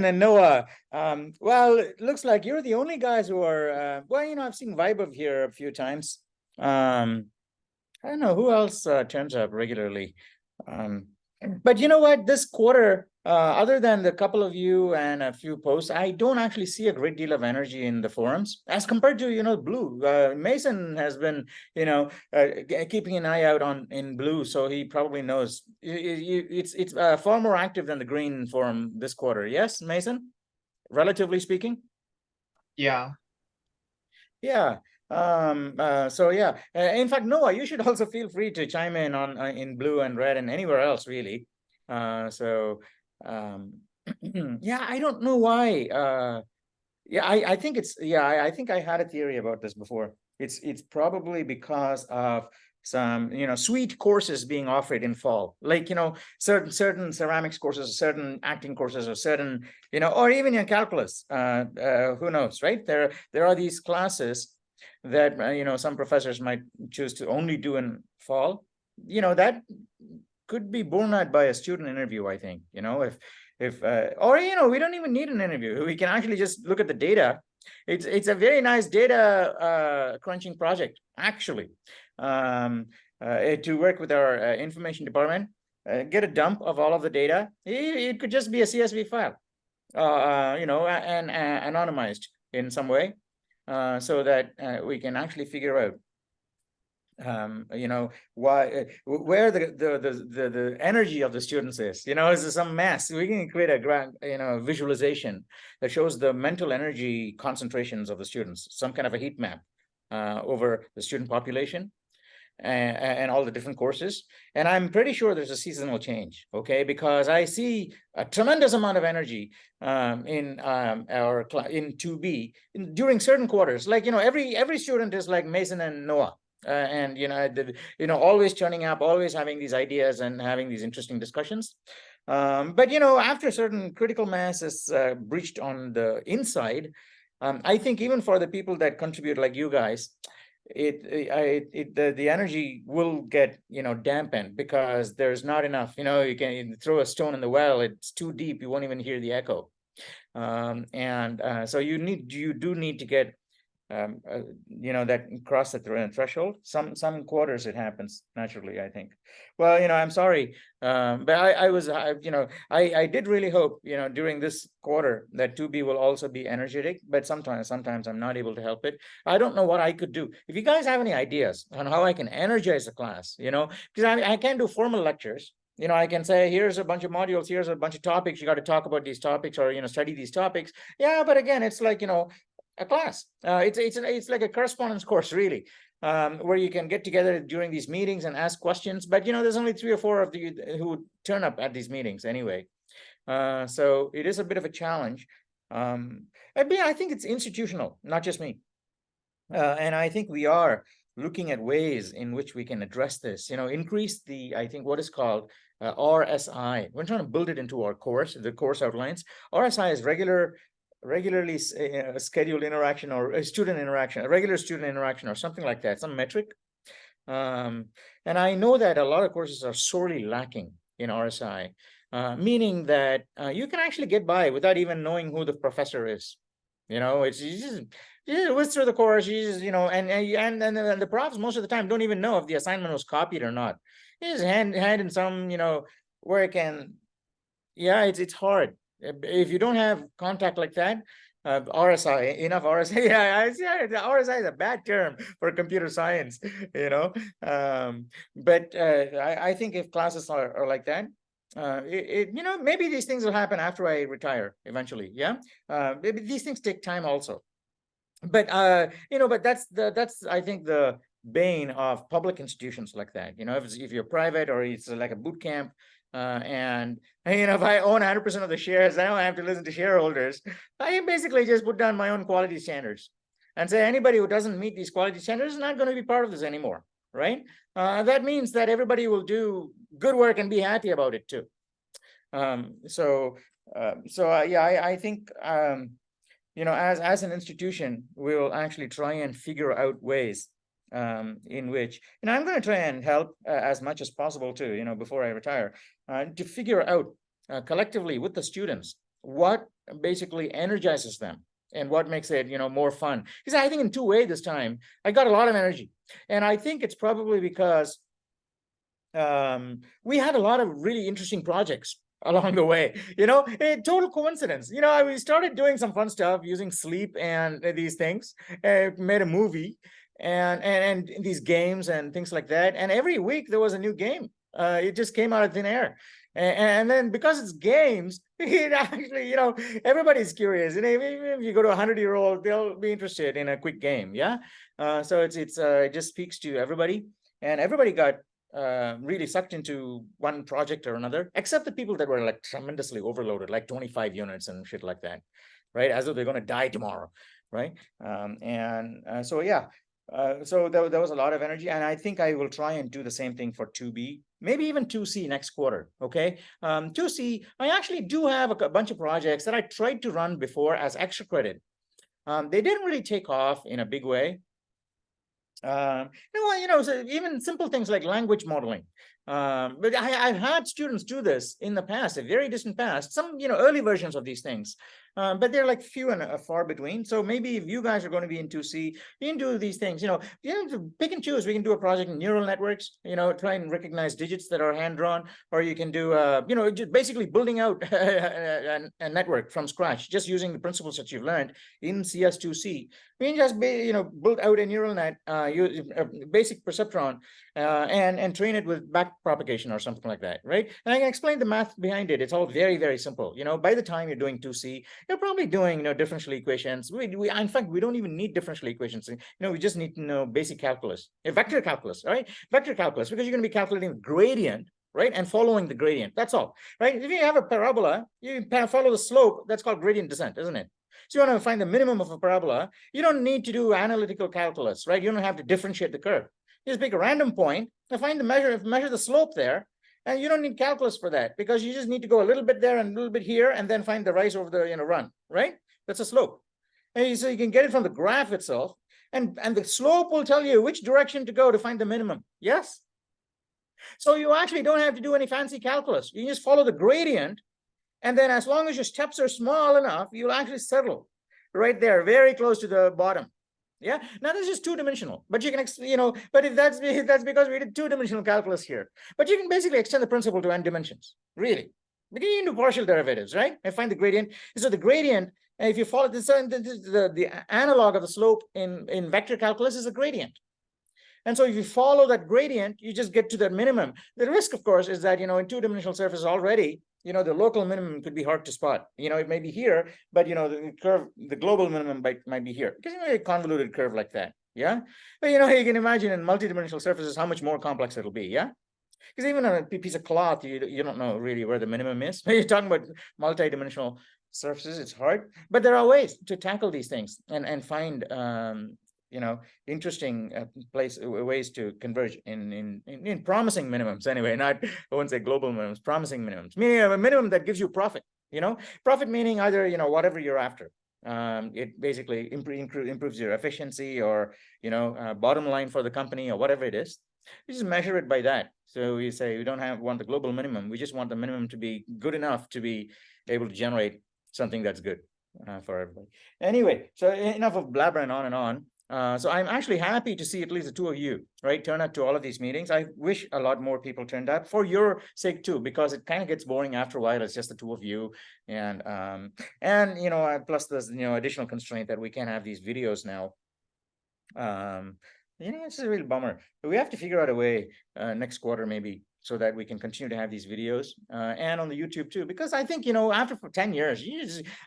and Noah. Well, it looks like you're the only guys who are, well, I've seen Vibe here a few times. I don't know who else turns up regularly. Um, but you know what? This quarter, other than the couple of you and a few posts, I don't actually see a great deal of energy in the forums as compared to, Blue. Mason has been, keeping an eye out on in Blue, so he probably knows. It's far more active than the Green forum this quarter. Yes, Mason, relatively speaking. Yeah. Yeah. So yeah. In fact, Noah, you should also feel free to chime in on in Blue and Red and anywhere else really. So yeah, I don't know why. Yeah, I think it's I think I had a theory about this before. It's probably because of some sweet courses being offered in fall, like certain ceramics courses, certain acting courses, or certain or even in calculus. Who knows, right? There are these classes that some professors might choose to only do in fall. That could be borne out by a student interview, I think. If or we don't even need an interview. We can actually just look at the data. It's a very nice data crunching project, actually, to work with our information department, get a dump of all of the data. It could just be a CSV file, and anonymized in some way, so that we can actually figure out why where the energy of the students is. Is some mass. We can create a grand visualization that shows the mental energy concentrations of the students, some kind of a heat map over the student population and all the different courses. And I'm pretty sure there's a seasonal change, okay? Because I see a tremendous amount of energy in our in 2B during certain quarters. Like every student is like Mason and Noah. And always turning up, always having these ideas and having these interesting discussions. But after certain critical mass is breached on the inside, I think even for the people that contribute, like you guys, the energy will get dampened because there's not enough. You can throw a stone in the well; it's too deep; you won't even hear the echo. And so you do need to get that cross the threshold. Some quarters it happens naturally, I think. Well, I'm sorry, but I did really hope during this quarter that 2B will also be energetic, but sometimes I'm not able to help it. I don't know what I could do. If you guys have any ideas on how I can energize the class, because I can't do formal lectures. I can say, here's a bunch of modules, here's a bunch of topics, you got to talk about these topics, or study these topics. Yeah, but again, it's like a class. It's like a correspondence course, really, where you can get together during these meetings and ask questions. But there's only 3 or 4 of you who turn up at these meetings anyway. So it is a bit of a challenge. I think it's institutional, not just me. And I think we are looking at ways in which we can address this. Increase I think what is called RSI. We're trying to build it into our course, the course outlines. RSI is regularly scheduled interaction, or student interaction, a regular student interaction, or something like that, some metric. And I know that a lot of courses are sorely lacking in RSI, meaning that you can actually get by without even knowing who the professor is. It's you just whiz through the course, you just, and the profs most of the time don't even know if the assignment was copied or not. You just hand in some, work, and yeah, it's hard. If you don't have contact like that, RSI, enough RSI. Yeah, the RSI is a bad term for computer science, but I think if classes are like that, maybe these things will happen after I retire eventually. Yeah, maybe these things take time also. But but that's I think the bane of public institutions like that. If you're private, or it's like a boot camp, and if I own 100% of the shares, I don't have to listen to shareholders. I can basically just put down my own quality standards and say anybody who doesn't meet these quality standards is not going to be part of this anymore, right? That means that everybody will do good work and be happy about it too. I think as an institution, we will actually try and figure out ways in which, I'm going to try and help as much as possible too, before I retire, to figure out collectively with the students what basically energizes them and what makes it, more fun. Because I think in 2A this time, I got a lot of energy. And I think it's probably because we had a lot of really interesting projects along the way, a total coincidence. We started doing some fun stuff using sleep and these things, made a movie and these games and things like that. And every week there was a new game. It just came out of thin air. And then because it's games, it actually, everybody's curious. And even if you go to a 100-year-old, they'll be interested in a quick game. Yeah. So it just speaks to everybody, and everybody got really sucked into one project or another, except the people that were like tremendously overloaded, like 25 units and shit like that, right? As though they're going to die tomorrow, right? So yeah, so there was a lot of energy, and I think I will try and do the same thing for 2B, maybe even 2C next quarter. Okay, 2C, I actually do have a bunch of projects that I tried to run before as extra credit. They didn't really take off in a big way. So even simple things like language modeling. But I've had students do this in the past, a very distant past, some, early versions of these things. But they're like few and far between. So maybe if you guys are going to be in 2C, you can do these things, pick and choose. We can do a project in neural networks, try and recognize digits that are hand-drawn, or you can do, just basically building out a network from scratch, just using the principles that you've learned in CS2C. We can just build out a neural net, use a basic perceptron, and train it with back propagation or something like that, right? And I can explain the math behind it. It's all very, very simple. By the time you're doing 2C, you're probably doing differential equations. In fact, we don't even need differential equations. We just need to know basic calculus, vector calculus, right? Vector calculus, because you're going to be calculating the gradient, right, and following the gradient. That's all, right? If you have a parabola, you follow the slope. That's called gradient descent, isn't it? So you want to find the minimum of a parabola. You don't need to do analytical calculus, right? You don't have to differentiate the curve. You just pick a random point and find the measure the slope there. And you don't need calculus for that, because you just need to go a little bit there and a little bit here, and then find the rise over the run, right? That's a slope. And so you can get it from the graph itself, and the slope will tell you which direction to go to find the minimum. Yes. So you actually don't have to do any fancy calculus. You just follow the gradient, and then as long as your steps are small enough, you'll actually settle right there, very close to the bottom. Yeah. Now this is two-dimensional, but you can, but if that's because we did two-dimensional calculus here. But you can basically extend the principle to n dimensions, really. Because you can do partial derivatives, right? And find the gradient. So the gradient, if you follow this, the analog of the slope in vector calculus is a gradient. And so if you follow that gradient, you just get to that minimum. The risk, of course, is that, in two-dimensional surface already, the local minimum could be hard to spot. It may be here, but, the global minimum might be here, because, a convoluted curve like that. Yeah. But, you can imagine in multidimensional surfaces how much more complex it'll be. Yeah. Because even on a piece of cloth, you don't know really where the minimum is. You're talking about multidimensional surfaces, it's hard. But there are ways to tackle these things and find, interesting ways to converge in promising minimums. Anyway, I won't say global minimums, promising minimums, meaning a minimum that gives you profit. Profit meaning either whatever you're after. It basically improves your efficiency, or bottom line for the company, or whatever it is. You just measure it by that. So we say we don't want the global minimum. We just want the minimum to be good enough to be able to generate something that's good for everybody. Anyway, so enough of blabbering on and on. So I'm actually happy to see at least the two of you, right, turn up to all of these meetings. I wish a lot more people turned up, for your sake too, because it kind of gets boring after a while. It's just the two of you, and plus there's additional constraint that we can't have these videos now. It's a real bummer. But we have to figure out a way next quarter maybe, so that we can continue to have these videos and on the YouTube too. Because I think, after 10 years,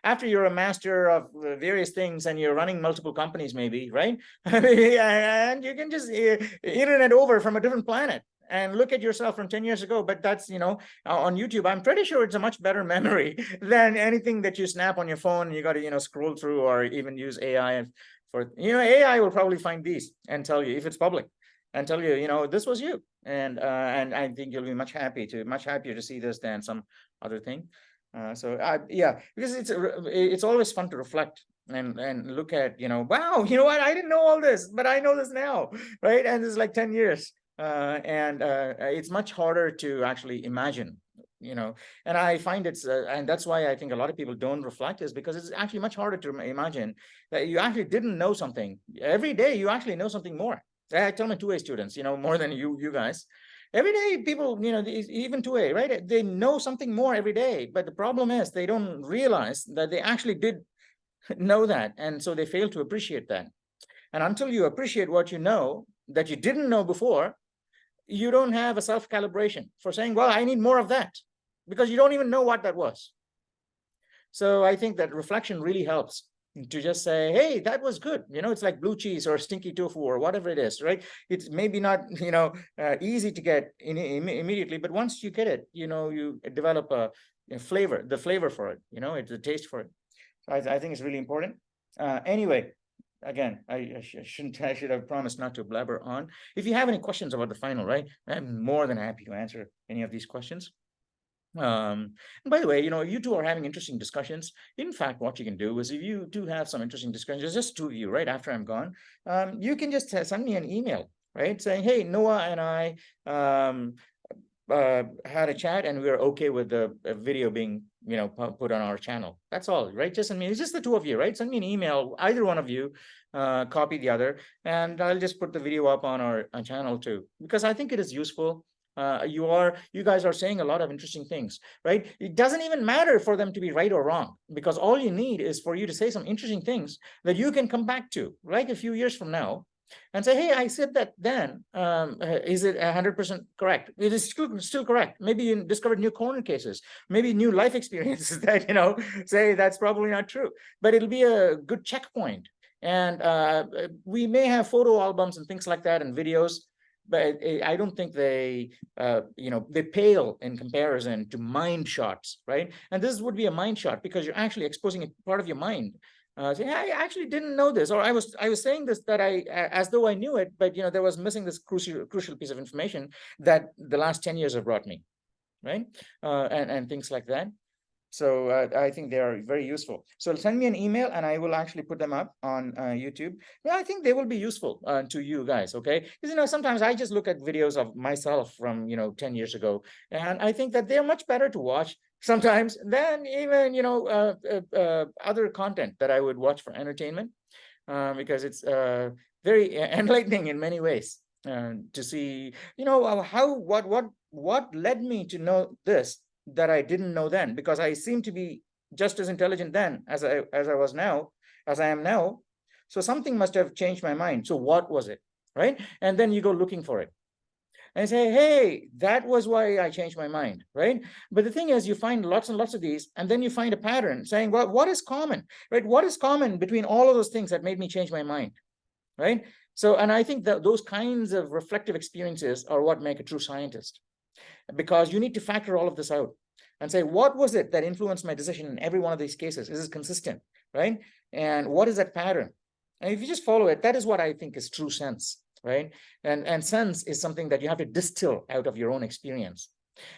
after you're a master of various things and you're running multiple companies maybe, right? And you can just internet over from a different planet and look at yourself from 10 years ago. But that's, on YouTube, I'm pretty sure it's a much better memory than anything that you snap on your phone and you got to, scroll through, or even use AI. For AI will probably find these and tell you if it's public, and tell you, this was you. And I think you'll be much happier to see this than some other thing. Yeah, because it's always fun to reflect and look at, wow, what, I didn't know all this, but I know this now, right? And this is like 10 years. It's much harder to actually imagine and I find and that's why I think a lot of people don't reflect, is because it's actually much harder to imagine that you actually didn't know something. Every day you actually know something more. I tell my 2A students, more than you guys. Every day people, even 2A, right? They know something more every day, but the problem is they don't realize that they actually did know that, and so they fail to appreciate that. And until you appreciate what you know that you didn't know before, you don't have a self-calibration for saying, well, I need more of that, because you don't even know what that was. So I think that reflection really helps to just say, hey, that was good. It's like blue cheese or stinky tofu or whatever it is, right? It's maybe not, easy to get immediately, but once you get it, you develop the flavor for it, it's a taste for it. I think it's really important. Anyway, again, I should have promised not to blabber on. If you have any questions about the final, right, I'm more than happy to answer any of these questions. And by the way, you two are having interesting discussions. In fact, what you can do is, if you do have some interesting discussions, just two of you, right, after I'm gone, you can just send me an email, right, saying, hey, Noah and I had a chat and we were okay with the video being put on our channel. That's all, right? Just send me, it's just the two of you, right? Send me an email, either one of you, copy the other, and I'll just put the video up on our channel too, because I think it is useful. You guys are saying a lot of interesting things, right? It doesn't even matter for them to be right or wrong, because all you need is for you to say some interesting things that you can come back to, right, a few years from now, and say, hey, I said that then. Is it 100% correct? It is still correct. Maybe you discovered new corner cases, maybe new life experiences that, say that's probably not true, but it'll be a good checkpoint. And we may have photo albums and things like that and videos, but I don't think they, they pale in comparison to mind shots, right? And this would be a mind shot because you're actually exposing a part of your mind. Saying, I actually didn't know this, or I was saying this that as though I knew it, but there was missing this crucial piece of information that the last 10 years have brought me, right? And things like that. So I think they are very useful. So send me an email and I will actually put them up on YouTube. Yeah, I think they will be useful to you guys, okay? Because, sometimes I just look at videos of myself from, 10 years ago, and I think that they're much better to watch sometimes than even, other content that I would watch for entertainment, because it's very enlightening in many ways to see, what led me to know this that I didn't know then, because I seem to be just as intelligent then as I am now. So something must have changed my mind. So what was it, right? And then you go looking for it and say, hey, that was why I changed my mind, right? But the thing is, you find lots and lots of these, and then you find a pattern saying, well, what is common, right? What is common between all of those things that made me change my mind, right? So, and I think that those kinds of reflective experiences are what make a true scientist, because you need to factor all of this out and say, what was it that influenced my decision in every one of these cases? Is it consistent, right? And what is that pattern? And if you just follow it, that is what I think is true sense, right? And sense is something that you have to distill out of your own experience.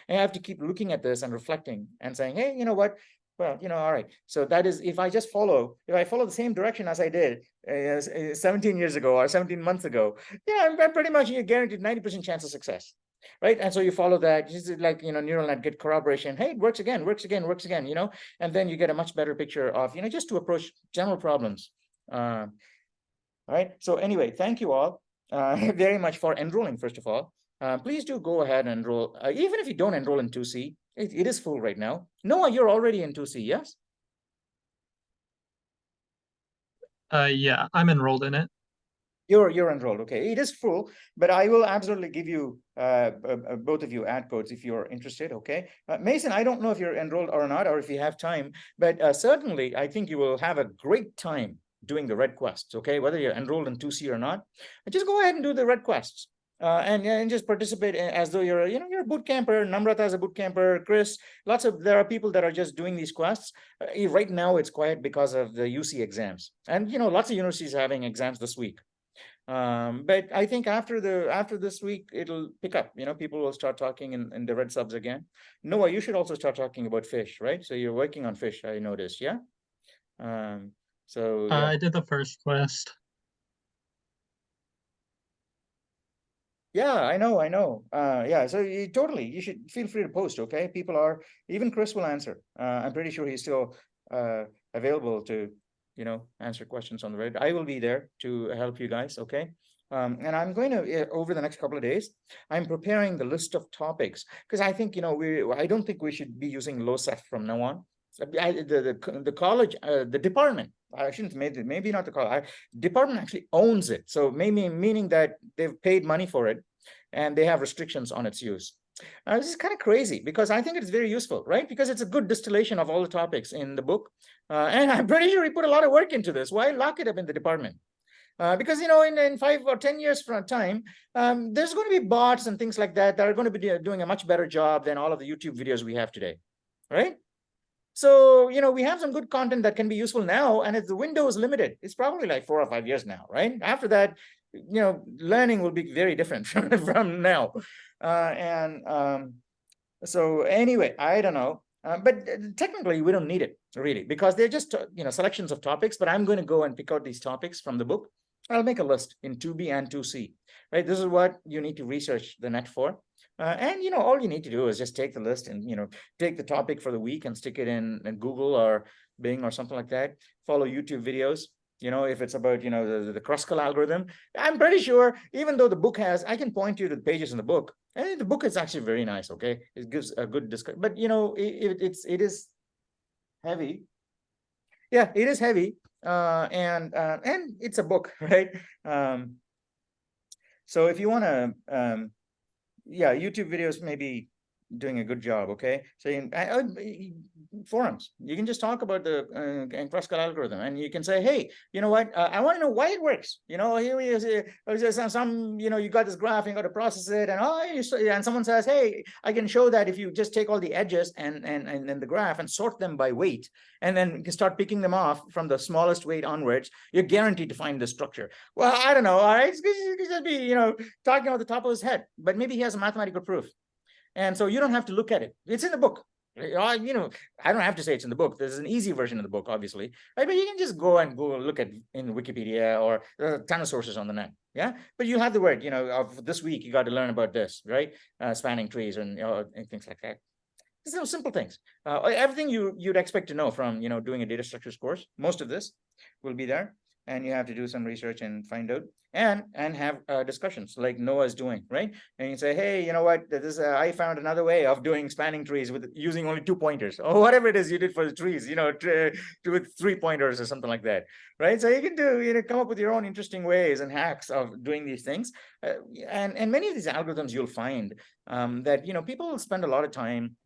And you have to keep looking at this and reflecting and saying, hey, you know what? Well, all right. So that is, if I follow the same direction as I did 17 years ago or 17 months ago, yeah, I'm pretty much guaranteed 90% chance of success, right? And so you follow that, just like, neural net, get corroboration. Hey, it works again, and then you get a much better picture of, just to approach general problems. All right. So anyway, thank you all very much for enrolling, first of all. Please do go ahead and enroll. Even if you don't enroll in 2C, it is full right now. Noah, you're already in 2C, yes? Yeah, I'm enrolled in it. You're enrolled. Okay, it is full, but I will absolutely give you both of you ad codes if you're interested. Okay, Mason, I don't know if you're enrolled or not, or if you have time, but certainly I think you will have a great time doing the red quests. Okay, whether you're enrolled in 2C or not, just go ahead and do the red quests. And just participate as though you're a boot camper. Namrata is a boot camper. Chris, there are people that are just doing these quests. Right now it's quiet because of the UC exams, and lots of universities are having exams this week. But I think after this week it'll pick up. People will start talking in the red subs again. Noah, you should also start talking about fish, right? So you're working on fish, I noticed. Yeah. So yeah. I did the first quest. Yeah, I know. Yeah, so you should feel free to post, okay? People are, even Chris will answer. I'm pretty sure he's still available to, answer questions on the Reddit. I will be there to help you guys, okay? And I'm going to, over the next couple of days, I'm preparing the list of topics because I think, I don't think we should be using LOSEF from now on. The college, the department, I shouldn't, maybe not the college, department actually owns it. So maybe meaning that they've paid money for it and they have restrictions on its use. This is kind of crazy because I think it's very useful, right? Because it's a good distillation of all the topics in the book. And I'm pretty sure he put a lot of work into this. Why lock it up in the department? Because in 5 or 10 years from time, there's going to be bots and things like that are going to be doing a much better job than all of the YouTube videos we have today, right? So, we have some good content that can be useful now, and if the window is limited, it's probably like 4 or 5 years now, right? After that, learning will be very different from now. So anyway, I don't know. But technically, we don't need it really because they're just selections of topics. But I'm going to go and pick out these topics from the book. I'll make a list in 2B and 2C. Right, this is what you need to research the net for. And all you need to do is just take the list and take the topic for the week and stick it in Google or Bing or something like that. Follow YouTube videos. If it's about the Kruskal algorithm, I'm pretty sure even though the book has, I can point you to the pages in the book. And the book is actually very nice. Okay, it gives a good discussion, but it is heavy. Yeah, it is heavy, and it's a book, right? So if you want to, yeah, YouTube videos may be doing a good job. Okay, so forums, you can just talk about the Kruskal algorithm, and you can say, hey, you know what? I want to know why it works. Here he is. Some you got this graph, and you got to process it, and someone says, hey, I can show that if you just take all the edges and the graph and sort them by weight, and then you can start picking them off from the smallest weight onwards, you're guaranteed to find the structure. Well, I don't know. All right, it's just be talking off the top of his head, but maybe he has a mathematical proof. And so you don't have to look at it. It's in the book. I don't have to say it's in the book. There's an easy version of the book, obviously. Right? But you can just go look at in Wikipedia or a ton of sources on the net. Yeah. But you have the word, of this week, you got to learn about this, right? Spanning trees and things like that. These simple things. Everything you'd expect to know from, doing a data structures course. Most of this will be there. And you have to do some research and find out and have discussions like Noah's doing, right? And you say, hey, you know what? I found another way of doing spanning trees with using only 2 pointers or whatever it is you did for the trees, with 3 pointers or something like that, right? So you can come up with your own interesting ways and hacks of doing these things, and many of these algorithms you'll find that people spend a lot of time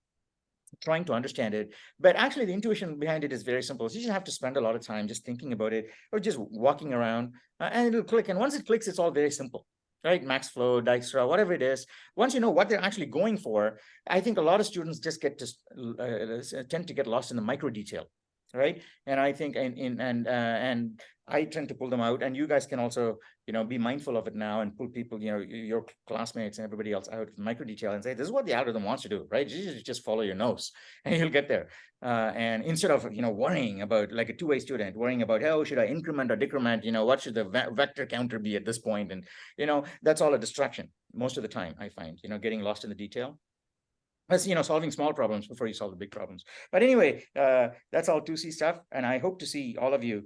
trying to understand it, but actually the intuition behind it is very simple. So you just have to spend a lot of time just thinking about it or just walking around, and it'll click. And once it clicks, it's all very simple, right? Max flow, Dijkstra, whatever it is. Once you know what they're actually going for, I think a lot of students just tend to get lost in the micro detail, right? And I think and I tend to pull them out, and you guys can also be mindful of it now and pull people, your classmates and everybody else out of micro detail and say, this is what the algorithm wants to do, right? You just follow your nose and you'll get there. And instead of worrying about, like a two-way student worrying about, oh, should I increment or decrement, what should the vector counter be at this point? And that's all a distraction most of the time, I find, getting lost in the detail. That's solving small problems before you solve the big problems. But anyway, that's all 2C stuff, and I hope to see all of you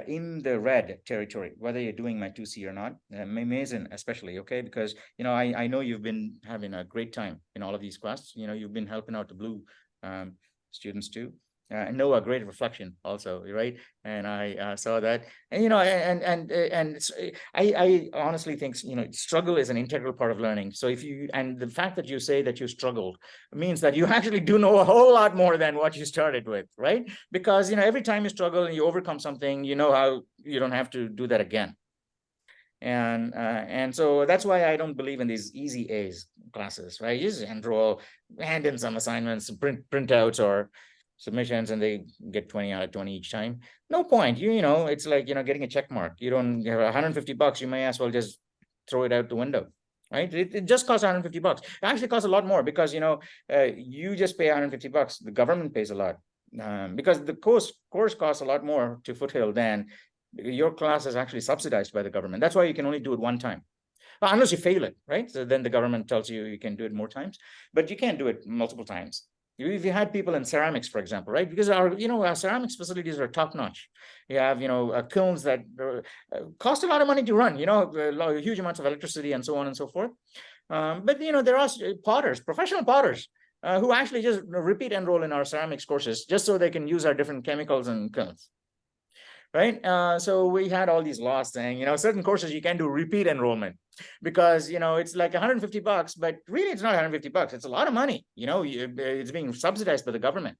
in the red territory, whether you're doing my 2C or not. Mason especially, okay, because I know you've been having a great time in all of these quests. You've been helping out the blue students too. And Noah, great reflection also, right? And I saw that, and I honestly think struggle is an integral part of learning. So and the fact that you say that you struggled means that you actually do know a whole lot more than what you started with, right? Because every time you struggle and you overcome something, how you don't have to do that again. And so that's why I don't believe in these easy A's classes, right? You just enroll, hand in some assignments, printouts or submissions, and they get 20 out of 20 each time. No point. It's like getting a check mark. You don't have $150, you may as well just throw it out the window, right? It just costs $150. It actually costs a lot more because you just pay $150. The government pays a lot, because the course costs a lot more to Foothill than your class is actually subsidized by the government. That's why you can only do it one time. Well, unless you fail it, right? So then the government tells you you can do it more times, but you can't do it multiple times. If you had people in ceramics, for example, right? Because our ceramics facilities are top notch. You have, kilns that cost a lot of money to run, huge amounts of electricity and so on and so forth. But there are potters, professional potters, who actually just repeat enroll in our ceramics courses just so they can use our different chemicals and kilns. Right. So we had all these laws saying, certain courses you can do repeat enrollment because, it's like $150, but really it's not $150. It's a lot of money. It's being subsidized by the government.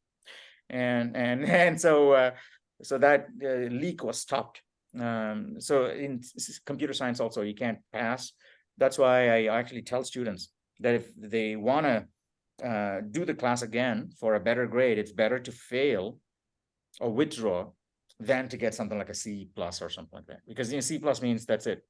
And so that leak was stopped. So in computer science also, you can't pass. That's why I actually tell students that if they want to do the class again for a better grade, it's better to fail or withdraw than to get something like a C plus or something like that. Because C plus means that's it.